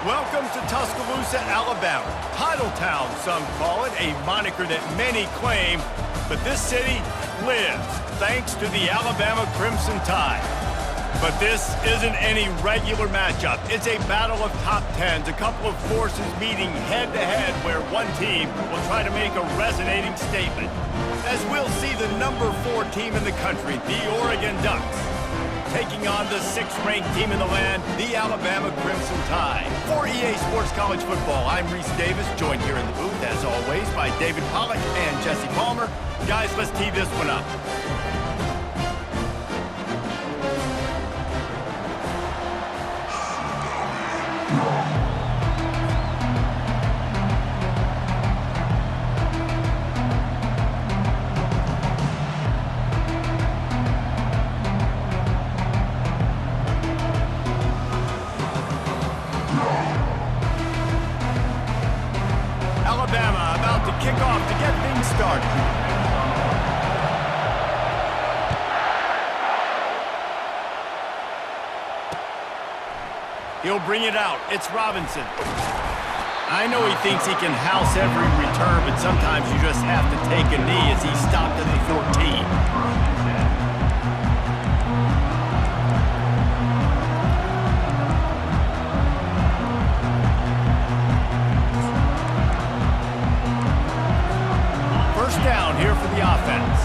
Welcome to Tuscaloosa, Alabama. Title Town, some call it, a moniker that many claim, but this city lives thanks to the Alabama Crimson Tide. But this isn't any regular matchup. It's a battle of top tens, a couple of forces meeting head-to-head where one team will try to make a resonating statement. As we'll see the number 4 team in the country, the Oregon Ducks, taking on the 6th-ranked team in the land, the Alabama Crimson Tide. For EA Sports College Football, I'm Reese Davis, joined here in the booth, as always, by David Pollack and Jesse Palmer. Guys, let's tee this one up. Alabama about to kick off to get things started. He'll bring it out. It's Robinson. I know he thinks he can house every return, but sometimes you just have to take a knee as he stopped at the 14. Down here for the offense.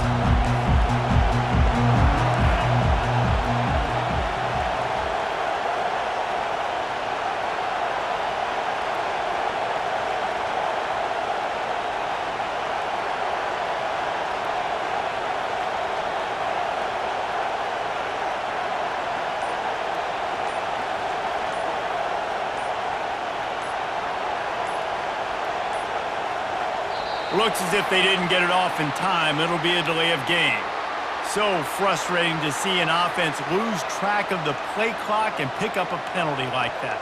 Looks as if they didn't get it off in time. It'll be a delay of game. So frustrating to see an offense lose track of the play clock and pick up a penalty like that.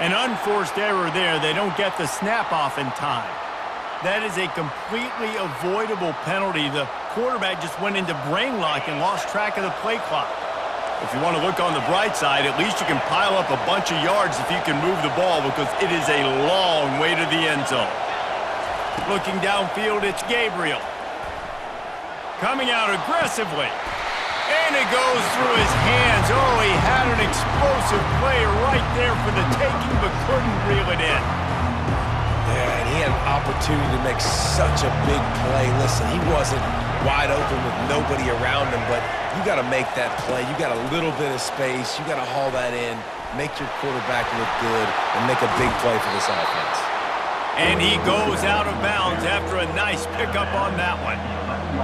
An unforced error there. They don't get the snap off in time. That is a completely avoidable penalty. The quarterback just went into brain lock and lost track of the play clock. If you want to look on the bright side, at least you can pile up a bunch of yards if you can move the ball, because it is a long way to the end zone. Looking downfield, it's Gabriel. Coming out aggressively. And it goes through his hands. Oh, he had an explosive play right there for the taking, but couldn't reel it in. Yeah, and he had an opportunity to make such a big play. Listen, he wasn't wide open with nobody around him, but you got to make that play. You got a little bit of space. You got to haul that in, make your quarterback look good, and make a big play for this offense. And he goes out of bounds after a nice pickup on that one.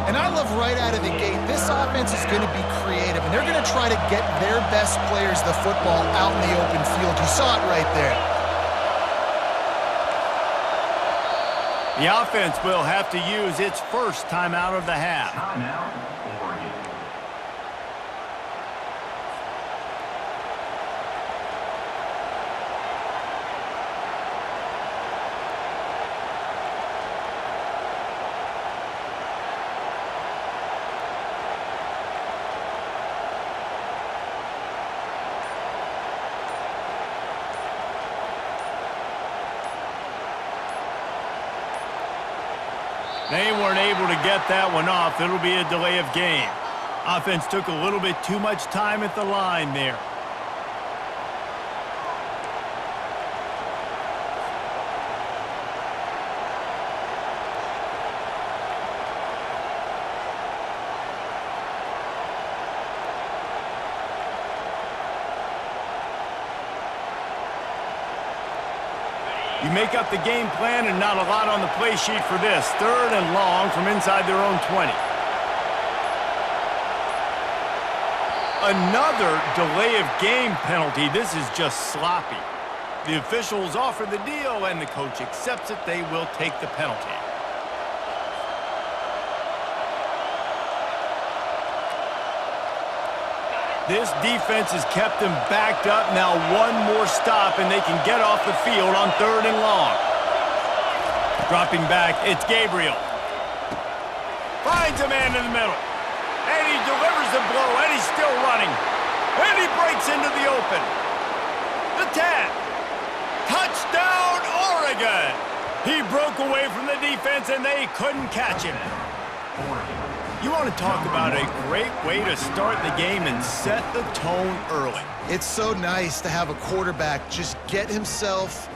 And I love right out of the gate, this offense is going to be creative, and they're going to try to get their best players the football out in the open field. You saw it right there. The offense will have to use its first timeout of the half. They weren't able to get that one off. It'll be a delay of game. Offense took a little bit too much time at the line there. You make up the game plan and not a lot on the play sheet for this. 3rd and long from inside their own 20. Another delay of game penalty. This is just sloppy. The officials offer the deal and the coach accepts it. They will take the penalty. This defense has kept them backed up. Now one more stop, and they can get off the field on 3rd and long. Dropping back, it's Gabriel. Finds a man in the middle. And he delivers the blow, and he's still running. And he breaks into the open. The tap. Touchdown, Oregon! He broke away from the defense, and they couldn't catch him. You want to talk about a great way to start the game and set the tone early. It's so nice to have a quarterback just get himself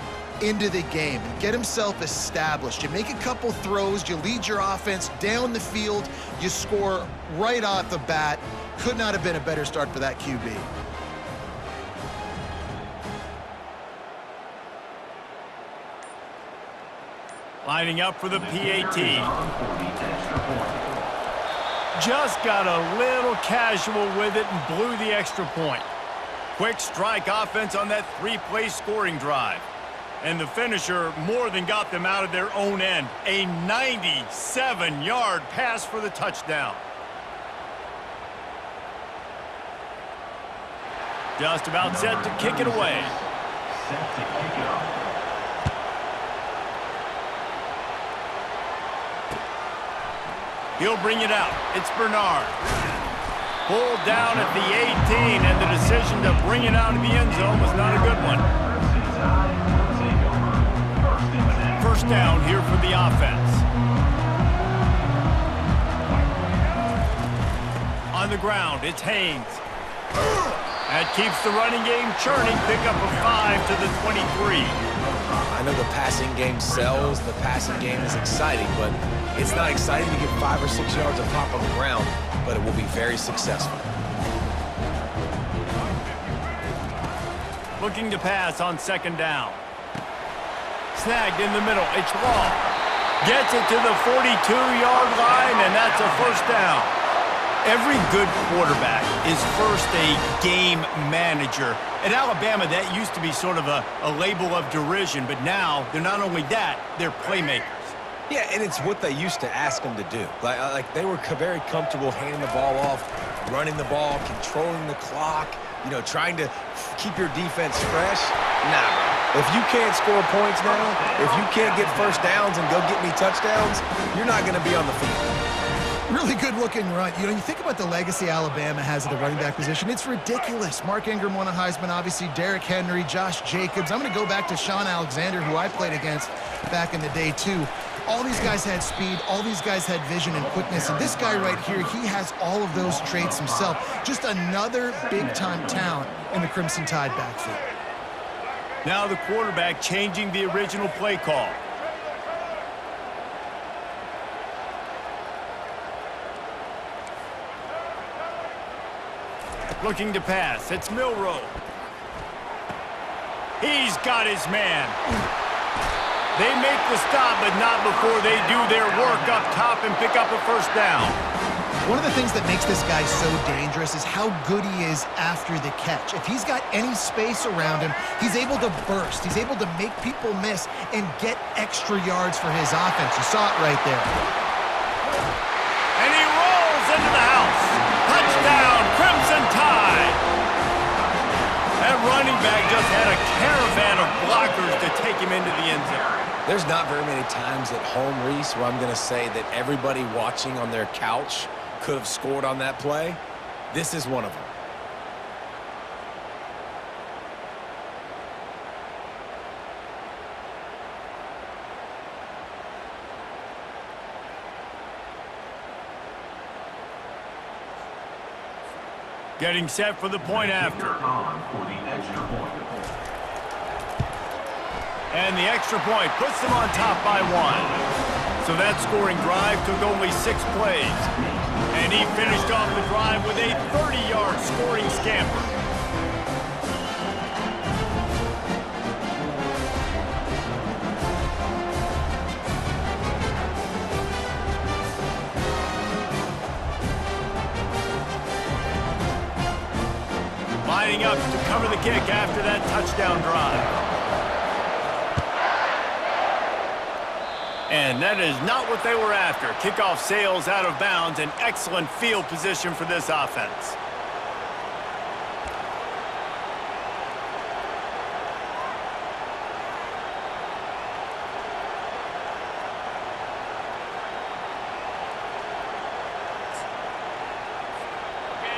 into the game and get himself established. You make a couple throws, you lead your offense down the field, you score right off the bat. Could not have been a better start for that QB. Lining up for the PAT. Just got a little casual with it and blew the extra point. Quick strike offense on that 3-play scoring drive. And the finisher more than got them out of their own end. A 97-yard pass for the touchdown. Just about set to kick it away. He'll bring it out. It's Bernard. Pulled down at the 18, and the decision to bring it out of the end zone was not a good one. First down here for the offense. On the ground, it's Haynes. That keeps the running game churning. Pick up a 5 to the 23. I know the passing game sells, the passing game is exciting, but it's not exciting to get 5 or 6 yards of pop on the ground, but it will be very successful. Looking to pass on 2nd down. Snagged in the middle. It's Law. Gets it to the 42-yard line, and that's a first down. Every good quarterback is first a game manager. At Alabama, that used to be sort of a label of derision, but now they're not only that, they're playmakers. Yeah, and it's what they used to ask them to do. Like they were very comfortable handing the ball off, running the ball, controlling the clock, trying to keep your defense fresh. Nah, if you can't score points now, if you can't get first downs and go get me touchdowns, you're not going to be on the field. Really good-looking run. You think about the legacy Alabama has at the running back position. It's ridiculous. Mark Ingram won a Heisman, obviously. Derrick Henry, Josh Jacobs. I'm going to go back to Sean Alexander, who I played against back in the day, too. All these guys had speed. All these guys had vision and quickness. And this guy right here, he has all of those traits himself. Just another big-time talent in the Crimson Tide backfield. Now the quarterback changing the original play call. Looking to pass. It's Milroe. He's got his man. They make the stop, but not before they do their work up top and pick up a first down. One of the things that makes this guy so dangerous is how good he is after the catch. If he's got any space around him, he's able to burst. He's able to make people miss and get extra yards for his offense. You saw it right there. And he rolls into the house. Touchdown, Crimson Tide. That running back just had a caravan of blockers to take him into the end zone. There's not very many times at home, Reese, where I'm going to say that everybody watching on their couch could have scored on that play. This is one of them. Getting set for the point after. And the extra point puts them on top by 1. So that scoring drive took only 6 plays. And he finished off the drive with a 30-yard scoring scamper. Lining up to cover the kick after that touchdown drive. And that is not what they were after. Kickoff sails out of bounds, and excellent field position for this offense.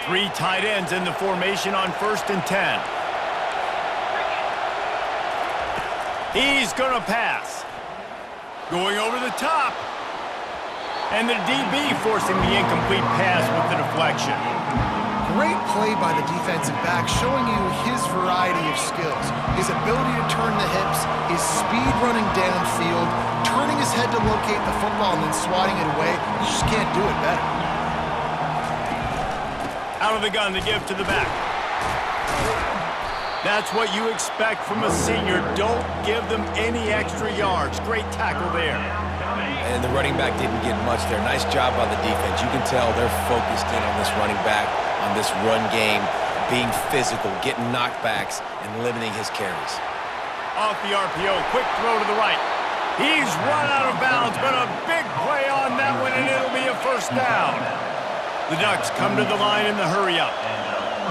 Three tight ends in the formation on 1st and 10. He's going to pass. Going over the top. And the DB forcing the incomplete pass with the deflection. Great play by the defensive back, showing you his variety of skills. His ability to turn the hips, his speed running downfield, turning his head to locate the football and then swatting it away. You just can't do it better. Out of the gun to give to the back. That's what you expect from a senior. Don't give them any extra yards. Great tackle there. And the running back didn't get much there. Nice job by the defense. You can tell they're focused in on this running back, on this run game, being physical, getting knockbacks, and limiting his carries. Off the RPO, quick throw to the right. He's run out of bounds, but a big play on that one, and it'll be a first down. The Ducks come to the line in the hurry-up.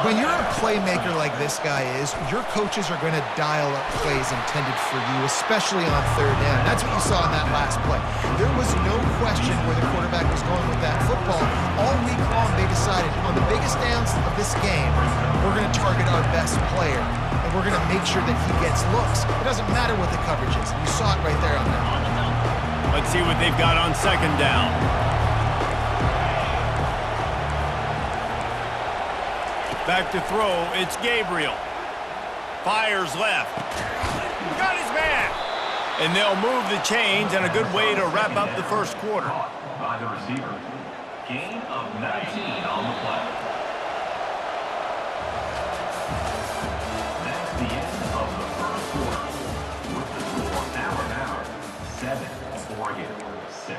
When you're a playmaker like this guy is, your coaches are going to dial up plays intended for you, especially on 3rd down. That's what you saw in that last play. There was no question where the quarterback was going with that football. All week long, they decided on the biggest downs of this game, we're going to target our best player, and we're going to make sure that he gets looks. It doesn't matter what the coverage is. You saw it right there on that one. Let's see what they've got on 2nd down. Back to throw, it's Gabriel. Fires left. Got his man. And they'll move the chains, and a good way to wrap up the first quarter. By the receiver. Gain of 19 on the play. That's the end of the first quarter. With the score Alabama 7, Oregon 6.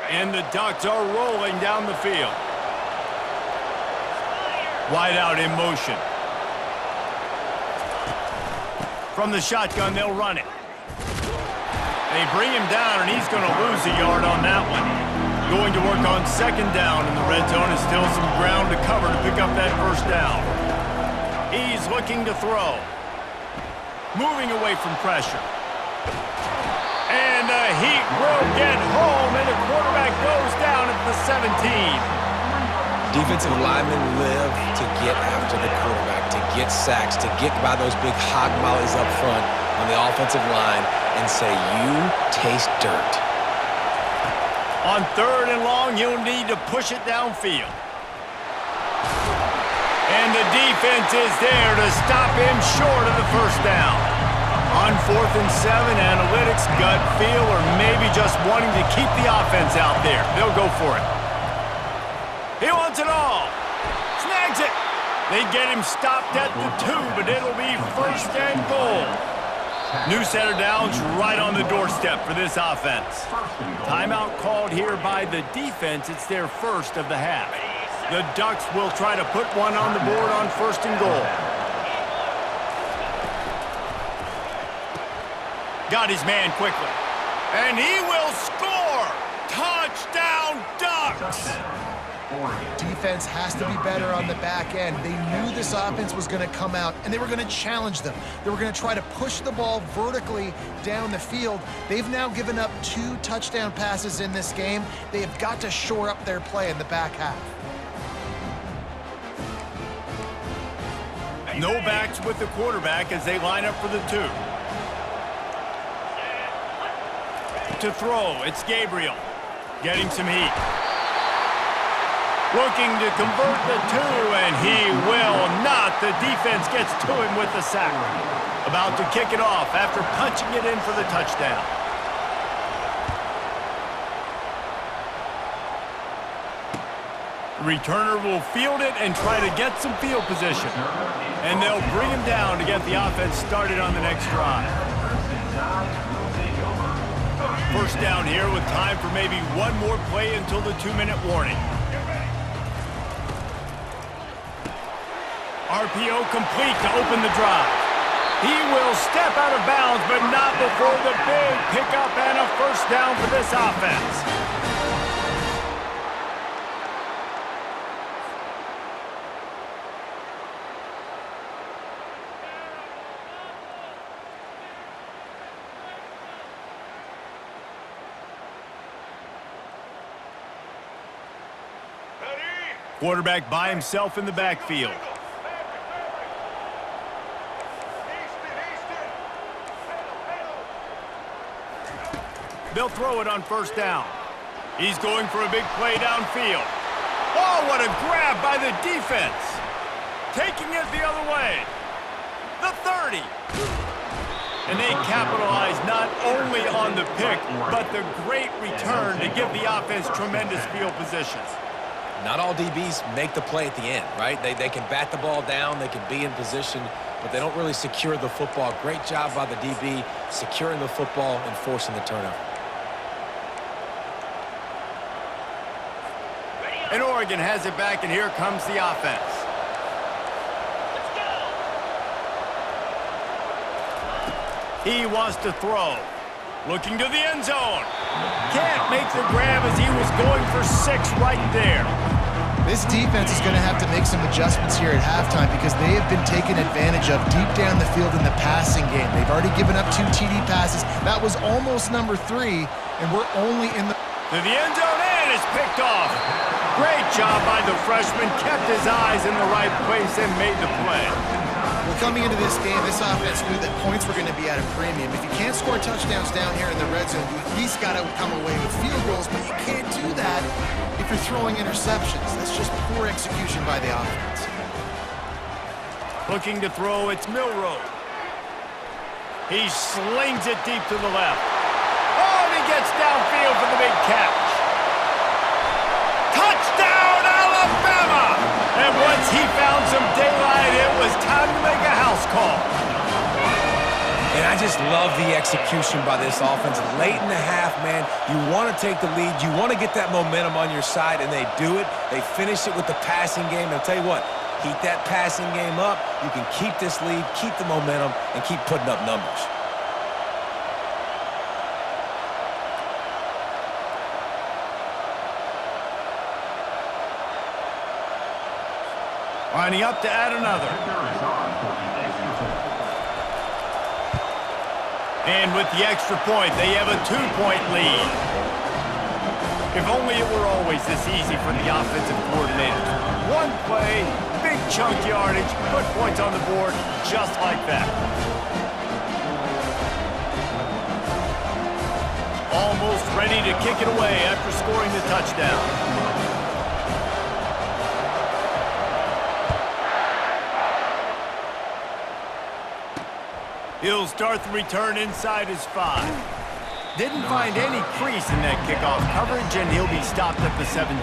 And the Ducks are rolling down the field. Wide out in motion. From the shotgun, they'll run it. They bring him down, and he's going to lose a yard on that one. Going to work on 2nd down in the red zone, and still some ground to cover to pick up that first down. He's looking to throw. Moving away from pressure. And the Heat will get home, and the quarterback goes down at the 17. Defensive linemen live to get after the quarterback, to get sacks, to get by those big hog mollies up front on the offensive line and say, you taste dirt. On 3rd and long, you'll need to push it downfield. And the defense is there to stop him short of the first down. On 4th and 7, analytics, gut feel, or maybe just wanting to keep the offense out there. They'll go for it. He wants it all. Snags it. They get him stopped at the 2, but it'll be 1st and goal. New set of downs right on the doorstep for this offense. Timeout called here by the defense. It's their first of the half. The Ducks will try to put one on the board on 1st and goal. Got his man quickly. And he will score! Touchdown, Ducks! Defense has to be better on the back end. They knew this offense was going to come out, and they were going to challenge them. They were going to try to push the ball vertically down the field. They've now given up 2 touchdown passes in this game. They have got to shore up their play in the back half. No backs with the quarterback as they line up for the 2. To throw, it's Gabriel. Getting some heat. Looking to convert the 2, and he will not. The defense gets to him with the sack. About to kick it off after punching it in for the touchdown. Returner will field it and try to get some field position. And they'll bring him down to get the offense started on the next drive. First down here with time for maybe one more play until the 2-minute warning. RPO complete to open the drive. He will step out of bounds, but not before the big pickup and a first down for this offense. Quarterback by himself in the backfield. They'll throw it on first down. He's going for a big play downfield. Oh, what a grab by the defense. Taking it the other way. The 30. And they capitalize not only on the pick, but the great return to give the offense tremendous field position. Not all DBs make the play at the end, right? They can bat the ball down, they can be in position, but they don't really secure the football. Great job by the DB securing the football and forcing the turnover. And Oregon has it back, and here comes the offense. He wants to throw. Looking to the end zone. Can't make the grab as he was going for 6 right there. This defense is going to have to make some adjustments here at halftime because they have been taken advantage of deep down the field in the passing game. They've already given up 2 TD passes. That was almost number 3, and we're only in the... To the end zone, and it's picked off. Great job by the freshman. Kept his eyes in the right place and made the play. Well, coming into this game, this offense knew that points were going to be at a premium. If you can't score touchdowns down here in the red zone, you at least got to come away with field goals, but you can't do that if you're throwing interceptions. That's just poor execution by the offense. Looking to throw, it's Milroe. He slings it deep to the left. Oh, and he gets downfield for the big catch. Touchdown, Alabama! And once he found some daylight, it was time to make a house call. And I just love the execution by this offense. Late in the half, man, you want to take the lead. You want to get that momentum on your side, and they do it. They finish it with the passing game. And I'll tell you what, keep that passing game up. You can keep this lead, keep the momentum, and keep putting up numbers. Lining up to add another. And with the extra point, they have a 2-point lead. If only it were always this easy for the offensive coordinators. One play, big chunk yardage, put points on the board just like that. Almost ready to kick it away after scoring the touchdown. He'll start the return inside his 5. Didn't find any crease in that kickoff coverage, and he'll be stopped at the 17.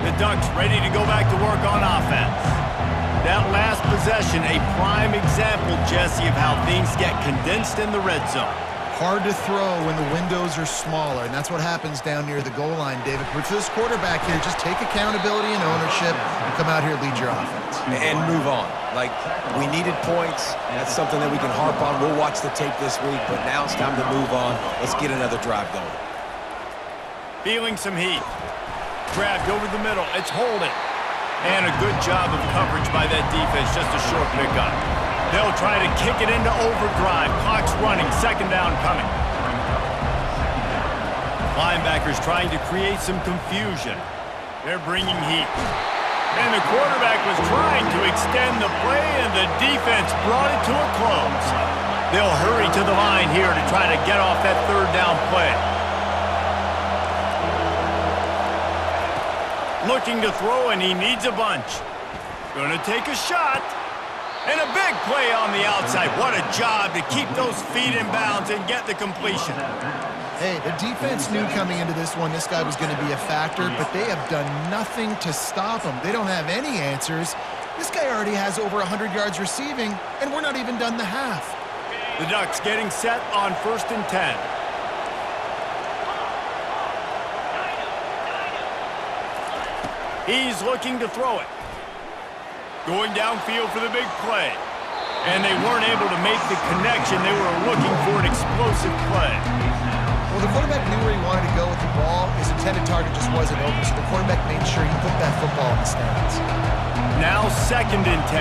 The Ducks ready to go back to work on offense. That last possession, a prime example, Jesse, of how things get condensed in the red zone. Hard to throw when the windows are smaller, and that's what happens down near the goal line, David. But for this quarterback here, just take accountability and ownership and come out here and lead your offense. And move on. Like, we needed points. That's something that we can harp on. We'll watch the tape this week, but now it's time to move on. Let's get another drive going. Feeling some heat. Grabbed over the middle. It's holding. And a good job of coverage by that defense. Just a short pickup. They'll try to kick it into overdrive. Clock's running. 2nd down coming. Linebackers trying to create some confusion. They're bringing heat. And the quarterback was trying to extend the play, and the defense brought it to a close. They'll hurry to the line here to try to get off that 3rd down play. Looking to throw, and he needs a bunch. Gonna take a shot. And a big play on the outside. What a job to keep those feet in bounds and get the completion. Hey, the defense knew coming into this one this guy was going to be a factor, but they have done nothing to stop him. They don't have any answers. This guy already has over 100 yards receiving, and we're not even done the half. The Ducks getting set on 1st and 10. He's looking to throw it. Going downfield for the big play. And they weren't able to make the connection. They were looking for an explosive play. Well, the quarterback knew where he wanted to go with the ball. His intended target just wasn't open, so the quarterback made sure he put that football in the stands. Now 2nd and 10.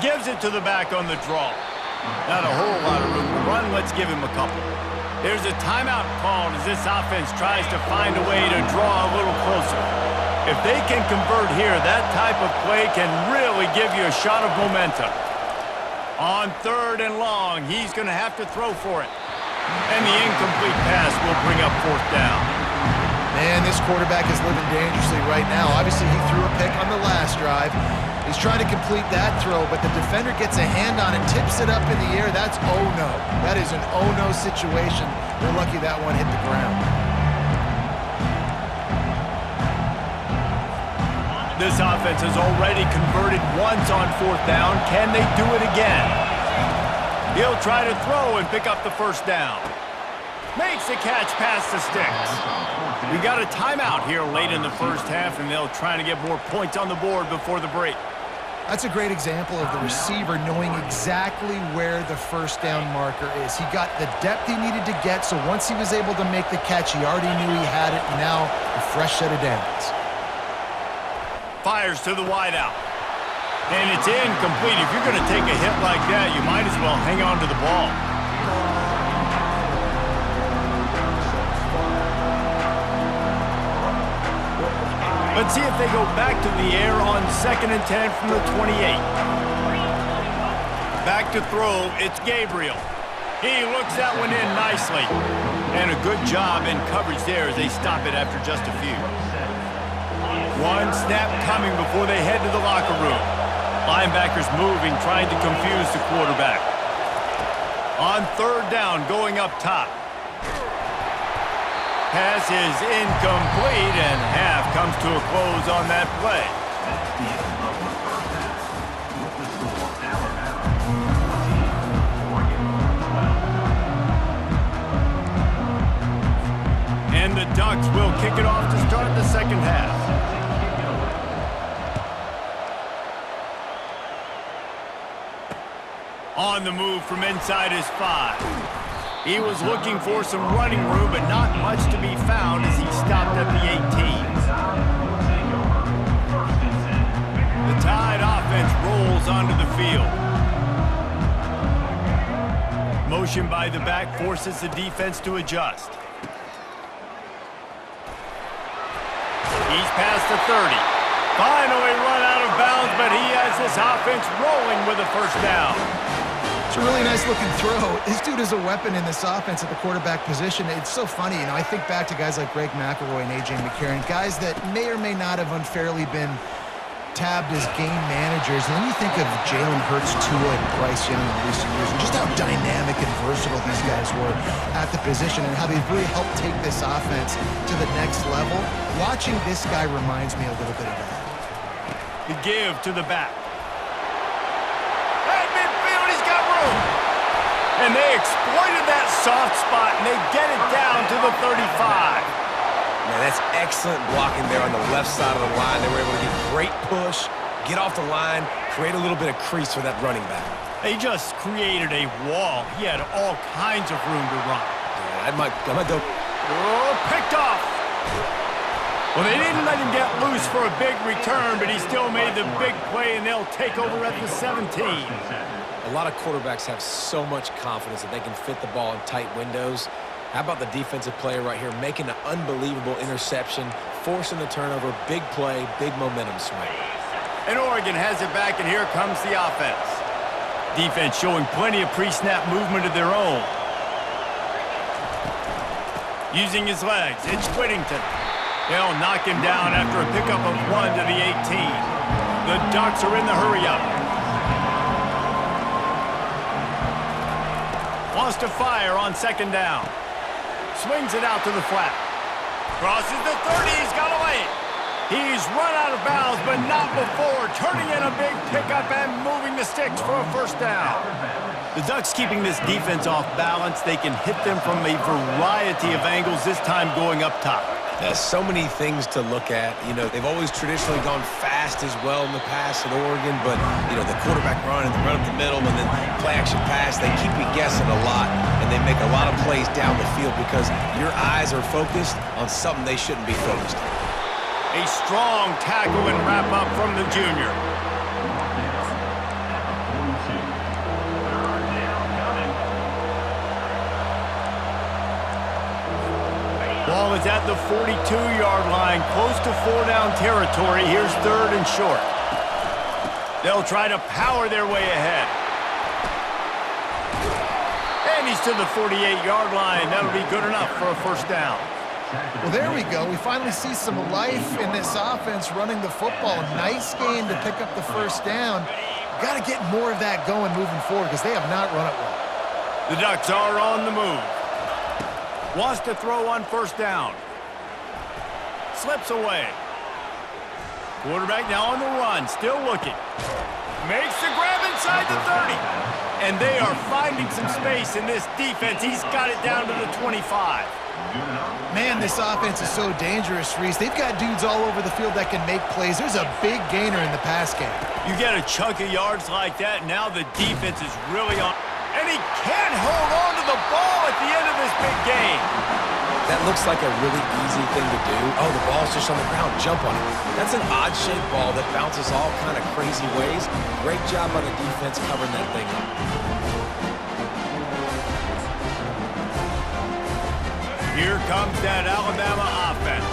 gives it to the back on the draw. Not a whole lot of room to run. Let's give him a couple. There's a timeout called as this offense tries to find a way to draw a little closer. If they can convert here, that type of play can really give you a shot of momentum. On 3rd and long, he's going to have to throw for it. And the incomplete pass will bring up 4th down. Man, this quarterback is living dangerously right now. Obviously, he threw a pick on the last drive. He's trying to complete that throw, but the defender gets a hand on it, tips it up in the air. That's oh-no. That is an oh-no situation. They're lucky that one hit the ground. This offense has already converted once on 4th down. Can they do it again? He'll try to throw and pick up the 1st down. Makes the catch past the sticks. We got a timeout here late in the 1st half, and they'll try to get more points on the board before the break. That's a great example of the receiver knowing exactly where the 1st down marker is. He got the depth he needed to get, so once he was able to make the catch, he already knew he had it. Now, a fresh set of downs. Fires to the wideout. And it's incomplete. If you're going to take a hit like that, you might as well hang on to the ball. Let's see if they go back to the air on 2nd and 10 from the 28. Back to throw, it's Gabriel. He looks that one in nicely. And a good job in coverage there as they stop it after just a few. One snap coming before they head to the locker room. Linebackers moving, trying to confuse the quarterback. On 3rd down, going up top. Pass is incomplete, and half comes to a close on that play. And the Ducks will kick it off to start the 2nd half. On the move from inside his 5. He was looking for some running room, but not much to be found as he stopped at the 18. The Tide offense rolls onto the field. Motion by the back forces the defense to adjust. He's past the 30. Finally run out of bounds, but he has this offense rolling with a 1st down. It's a really nice-looking throw. This dude is a weapon in this offense at the quarterback position. It's so funny, I think back to guys like Greg McElroy and A.J. McCarron, guys that may or may not have unfairly been tabbed as game managers. And then you think of Jalen Hurts, Tua, and Bryce Young in recent years, and just how dynamic and versatile these guys were at the position and how they've really helped take this offense to the next level. Watching this guy reminds me a little bit of that. The give to the back. At midfield, he's got room. And they exploited that soft spot, and they get it down to the 35. Man, that's excellent blocking there on the left side of the line. They were able to get great push, get off the line, create a little bit of crease for that running back. They just created a wall. He had all kinds of room to run. Yeah, I might go. Oh, picked off. Well, they didn't let him get loose for a big return, but he still made the big play, and they'll take over at the 17. A lot of quarterbacks have so much confidence that they can fit the ball in tight windows. How about the defensive player right here making an unbelievable interception, forcing the turnover, big play, big momentum swing. And Oregon has it back, and here comes the offense. Defense showing plenty of pre-snap movement of their own. Using his legs, it's Whittington. They'll knock him down after a pickup of 1 to the 18. The Ducks are in the hurry-up. Wants to fire on 2nd down. Swings it out to the flat. Crosses the 30. He's got away. He's run out of bounds, but not before turning in a big pickup and moving the sticks for a 1st down. The Ducks keeping this defense off balance. They can hit them from a variety of angles, this time going up top. There's so many things to look at. You know, they've always traditionally gone fast as well in the past at Oregon, but, you know, the quarterback run and the run up the middle and then play-action pass, they keep you guessing a lot, and they make a lot of plays down the field because your eyes are focused on something they shouldn't be focused on. A strong tackle and wrap-up from the junior. Ball is at the 42-yard line, close to 4-down territory. Here's 3rd and short. They'll try to power their way ahead. And he's to the 48-yard line. That'll be good enough for a 1st down. Well, there we go. We finally see some life in this offense running the football. Nice game to pick up the 1st down. Got to get more of that going moving forward because they have not run it well. The Ducks are on the move. Wants to throw on 1st down. Slips away. Quarterback now on the run, still looking. Makes the grab inside the 30. And they are finding some space in this defense. He's got it down to the 25. Man, this offense is so dangerous, Reese. They've got dudes all over the field that can make plays. There's a big gainer in the pass game. You get a chunk of yards like that, now the defense is really on. And he can't hold on to the ball at the end of this big game. That looks like a really easy thing to do. Oh, the ball's just on the ground. Jump on it. That's an odd-shaped ball that bounces all kind of crazy ways. Great job by the defense covering that thing up. Here comes that Alabama offense.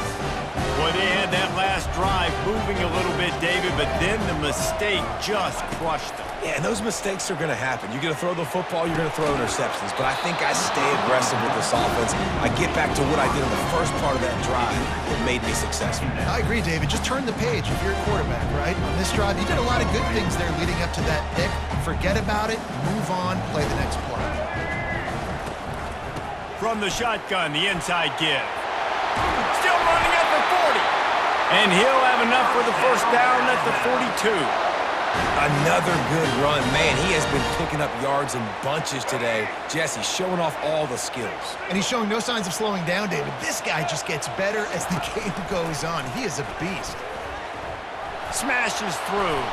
Well, they had that last drive moving a little bit, David, but then the mistake just crushed them. Yeah, and those mistakes are going to happen. You're going to throw the football, you're going to throw interceptions. But I think I stay aggressive with this offense. I get back to what I did in the first part of that drive that made me successful. I agree, David. Just turn the page if you're a quarterback, right? On this drive, you did a lot of good things there leading up to that pick. Forget about it, move on, play the next play. From the shotgun, the inside give. Still running at the 40. And he'll have enough for the 1st down at the 42. Another good run. Man, he has been picking up yards in bunches today. Jesse showing off all the skills. And he's showing no signs of slowing down, David. This guy just gets better as the game goes on. He is a beast. Smashes through.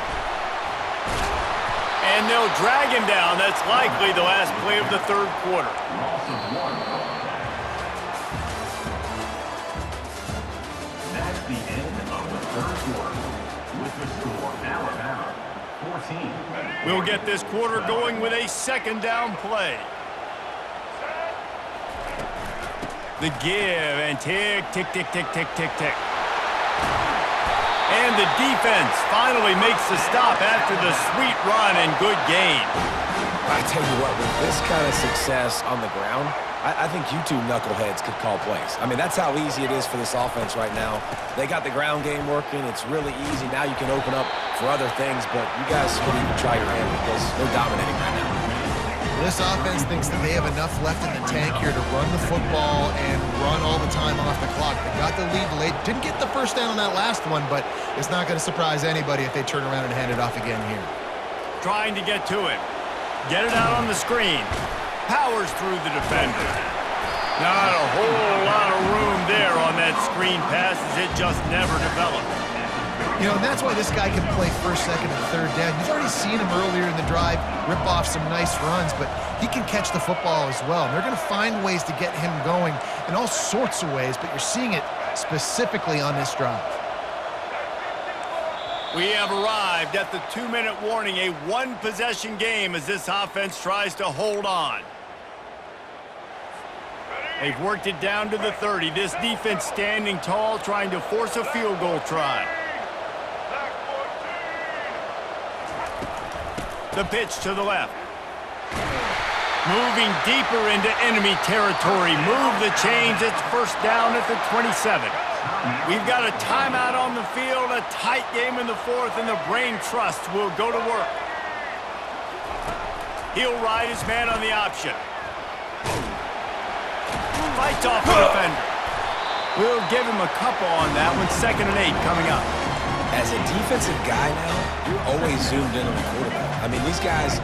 And they'll drag him down. That's likely the last play of the 3rd quarter. That's the end of the 3rd quarter. With the score, Alabama 14. We'll get this quarter going with a 2nd down play. The give and tick, tick, tick, tick, tick, tick, tick. And the defense finally makes the stop after the sweet run and good gain. I tell you what, with this kind of success on the ground, I think you two knuckleheads could call plays. I mean, that's how easy it is for this offense right now. They got the ground game working. It's really easy. Now you can open up for other things, but you guys shouldn't even try your hand because they're dominating right now. This offense thinks that they have enough left in the tank here to run the football and run all the time off the clock. They got the lead late. Didn't get the 1st down on that last one, but it's not going to surprise anybody if they turn around and hand it off again here. Trying to get to it. Get it out on the screen. Powers through the defender. Not a whole lot of room there on that screen pass as it just never developed. You know, and that's why this guy can play 1st, 2nd, and 3rd down. You've already seen him earlier in the drive rip off some nice runs, but he can catch the football as well. And they're going to find ways to get him going in all sorts of ways, but you're seeing it specifically on this drive. We have arrived at the 2-minute warning, a 1-possession game as this offense tries to hold on. They've worked it down to the 30. This defense standing tall, trying to force a field goal try. The pitch to the left. Moving deeper into enemy territory. Move the chains. It's 1st down at the 27. We've got a timeout on the field, a tight game in the 4th, and the brain trust will go to work. He'll ride his man on the option. Fights off the defender. We'll give him a couple on that one. 2nd and 8 coming up. As a defensive guy now, you're always zoomed in on the quarterback. I mean, these guys,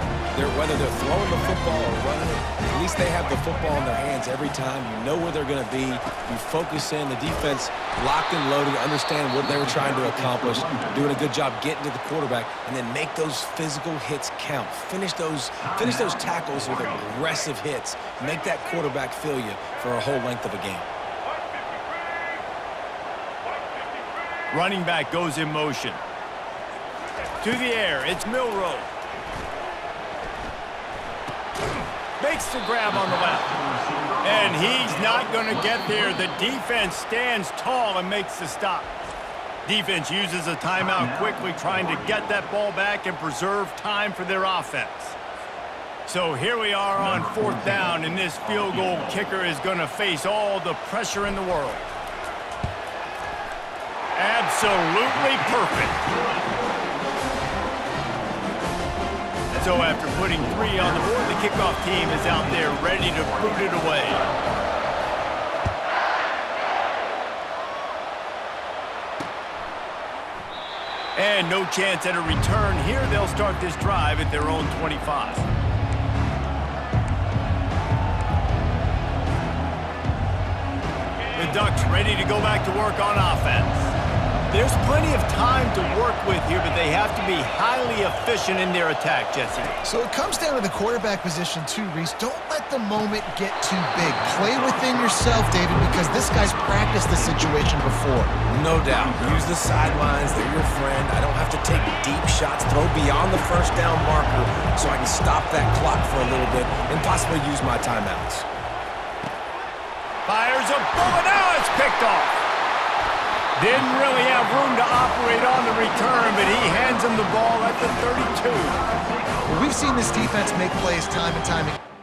whether they're throwing the football or running it, at least they have the football in their hands every time. You know where they're going to be. You focus in. The defense locked and loaded, understand what they were trying to accomplish, doing a good job getting to the quarterback, and then make those physical hits count. Finish those tackles with aggressive hits. Make that quarterback feel you for a whole length of a game. Running back goes in motion. To the air, it's Milroe. Makes the grab on the left. And he's not going to get there. The defense stands tall and makes the stop. Defense uses a timeout quickly, trying to get that ball back and preserve time for their offense. So here we are on 4th down, and this field goal kicker is going to face all the pressure in the world. Absolutely perfect. So after putting 3 on the board, the kickoff team is out there ready to boot it away. And no chance at a return here. They'll start this drive at their own 25. The Ducks ready to go back to work on offense. There's plenty of time to work with here, but they have to be highly efficient in their attack, Jesse. So it comes down to the quarterback position too, Reese. Don't let the moment get too big. Play within yourself, David, because this guy's practiced the situation before. No doubt. Use the sidelines. They're your friend. I don't have to take deep shots, throw beyond the first down marker so I can stop that clock for a little bit and possibly use my timeouts. Fires a bullet. Now it's picked off. Didn't really have room to operate on the return, but he hands him the ball at the 32. Well, we've seen this defense make plays time and time again.